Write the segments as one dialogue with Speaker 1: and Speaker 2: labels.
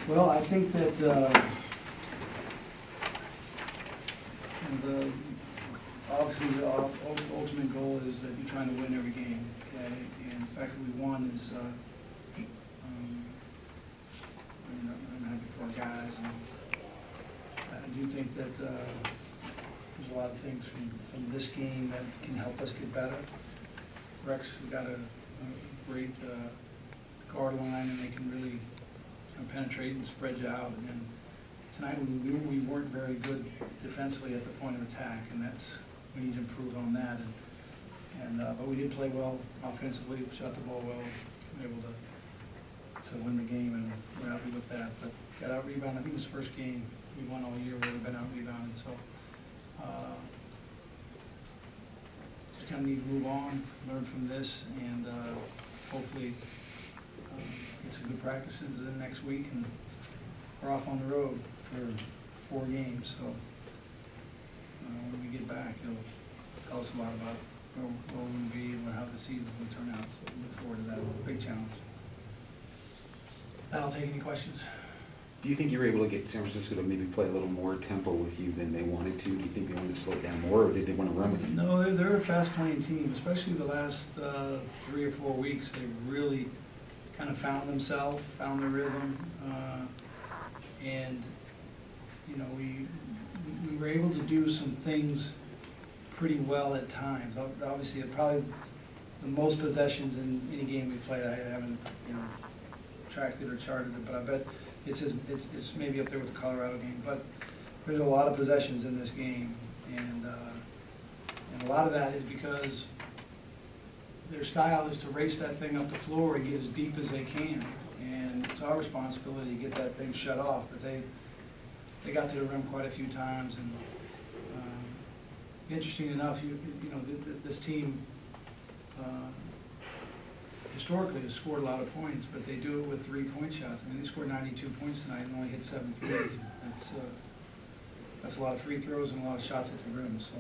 Speaker 1: Well, I think that the obviously the ultimate goal is that you're trying to win every game. Okay? And the fact that we won is I'm happy for our guys. And I do think that there's a lot of things from this game that can help us get better. Rex got a great guard line, and they can really penetrate and spread you out. And then tonight we weren't very good defensively at the point of attack, and we need to improve on that. But we did play well offensively, shot the ball well, we were able to win the game, and we're happy with that. But got out rebounded. I think it was the first game we won all year where we've been out rebounded. So just kind of need to move on, learn from this, and hopefully get some good practices in next week, and we're off on the road for 4 games. So when we get back, it'll tell us a lot about where we'll be and how the season will turn out. So we look forward to that. Big challenge. I'll take any questions.
Speaker 2: Do you think you were able to get San Francisco to maybe play a little more tempo with you than they wanted to? Do you think they wanted to slow it down more, or did they want to run with you?
Speaker 1: No, they're a fast-playing team, especially the last 3 or 4 weeks. They really kind of found themselves, found their rhythm, and you know, we were able to do some things pretty well at times. Obviously, probably the most possessions in any game we played. I haven't, tracked it or charted it, but I bet it's maybe up there with the Colorado game. But there's a lot of possessions in this game, and a lot of that is because their style is to race that thing up the floor and get as deep as they can, and it's our responsibility to get that thing shut off. But they got to the rim quite a few times, and interesting enough, this team historically has scored a lot of points, but they do it with 3-point shots. I mean, they scored 92 points tonight and only hit 7 threes. That's a lot of free throws and a lot of shots at the rim. So,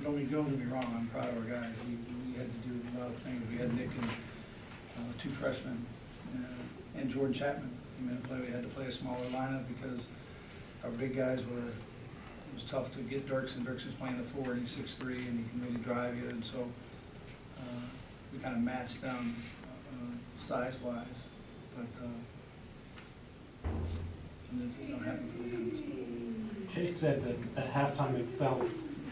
Speaker 1: don't get me wrong, I'm proud of our guys. We had to do a lot of things. We had Nick and 2 freshmen and Jordan Chapman came in to play. We had to play a smaller lineup because our big guys it was tough to get Dirks, and Dirks is playing the 4, and he's 6'3", and he can really drive you, and so we kind of matched them size-wise, but I'm happy for the guys.
Speaker 3: Chase said that at halftime it felt,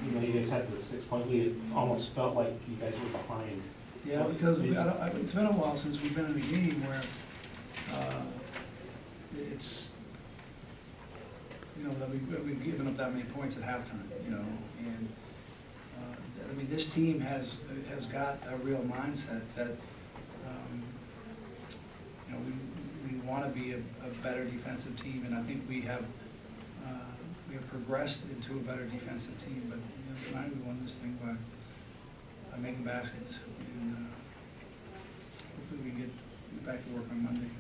Speaker 3: you guys had the 6-point lead, it almost felt like you guys were behind.
Speaker 1: Yeah, because it's been a while since we've been in a game where it's, that we've given up that many points at halftime, and I mean, this team has got a real mindset that, we want to be a better defensive team, and I think we have progressed into a better defensive team. But tonight we won this thing by making baskets, and hopefully we get back to work on Monday,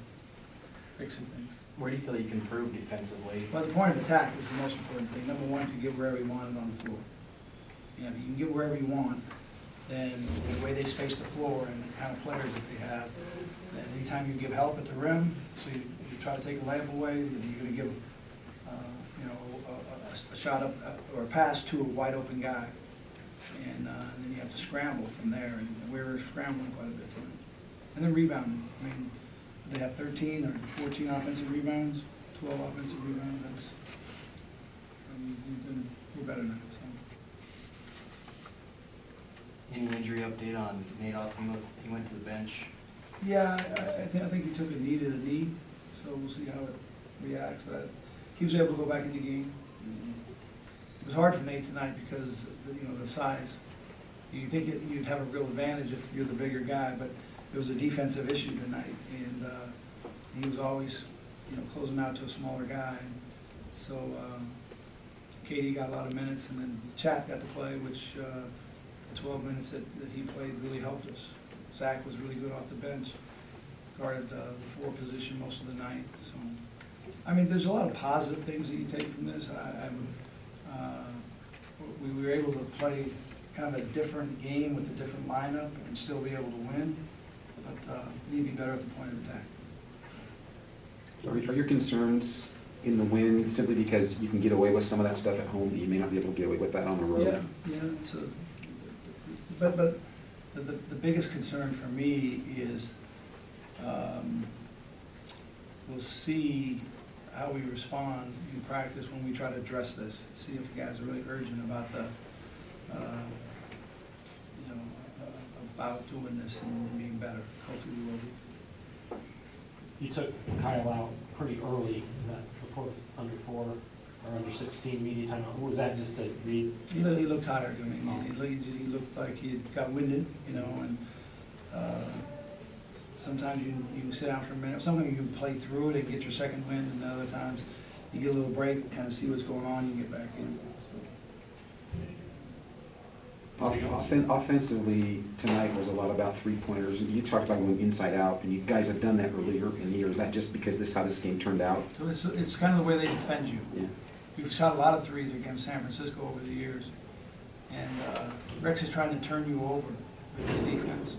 Speaker 1: fixing things.
Speaker 4: Where do you feel you can improve defensively?
Speaker 1: Well, the point of attack is the most important thing. Number one, you get wherever you want it on the floor. If you can get wherever you want, then the way they space the floor and the kind of players that they have, then anytime you give help at the rim, so you try to take a layup away, you're going to give a shot up or a pass to a wide open guy, and then you have to scramble from there. And we were scrambling quite a bit tonight. And then rebounding. I mean, they have 13 or 14 offensive rebounds, 12 offensive rebounds. We're better than that. So.
Speaker 4: Any injury update on Nate Austin? He went to the bench.
Speaker 1: Yeah, I think he took a knee to the knee, so we'll see how it reacts. But he was able to go back in the game. It was hard for Nate tonight because the size. You think you'd have a real advantage if you're the bigger guy, but it was a defensive issue tonight, and he was always closing out to a smaller guy. And so Katie got a lot of minutes, and then Chat got to play, which the 12 minutes that he played really helped us. Zach was really good off the bench, guarded the 4 position most of the night. So, I mean, there's a lot of positive things that you take from this. We were able to play kind of a different game with a different lineup and still be able to win, but we need to be better at the point of attack.
Speaker 2: Are your concerns in the wind simply because you can get away with some of that stuff at home, that you may not be able to get away with that on the road?
Speaker 1: Yeah, it's a, but the biggest concern for me is, we'll see how we respond in practice when we try to address this, see if the guys are really urgent about the, about doing this and being better. Hopefully we will be.
Speaker 3: You took Kyle out pretty early in that, before under 4 or under 16 media timeout. Was that just a read?
Speaker 1: He looked tired. I mean, he looked like he got winded, and sometimes you can sit down for a minute. Sometimes you can play through it and get your second wind, and other times you get a little break, kind of see what's going on, you get back in.
Speaker 2: Offensively, tonight was a lot about three-pointers. You talked about going inside out, and you guys have done that earlier in the year. Is that just because this is how this game turned out?
Speaker 1: So it's kind of the way they defend you.
Speaker 2: Yeah.
Speaker 1: We've shot a lot of threes against San Francisco over the years, and Rex is trying to turn you over with his defense,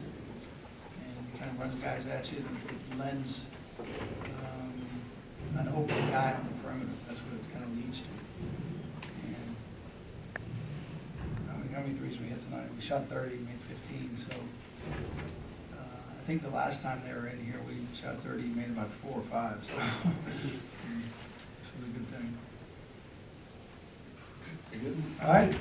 Speaker 1: and he kind of runs guys at you, and it lends an open guy on the perimeter. That's what it kind of leads to. And how many threes we hit tonight? We shot 30, made 15, so I think the last time they were in here, we shot 30, made about 4 or 5, so this is a good thing. All right.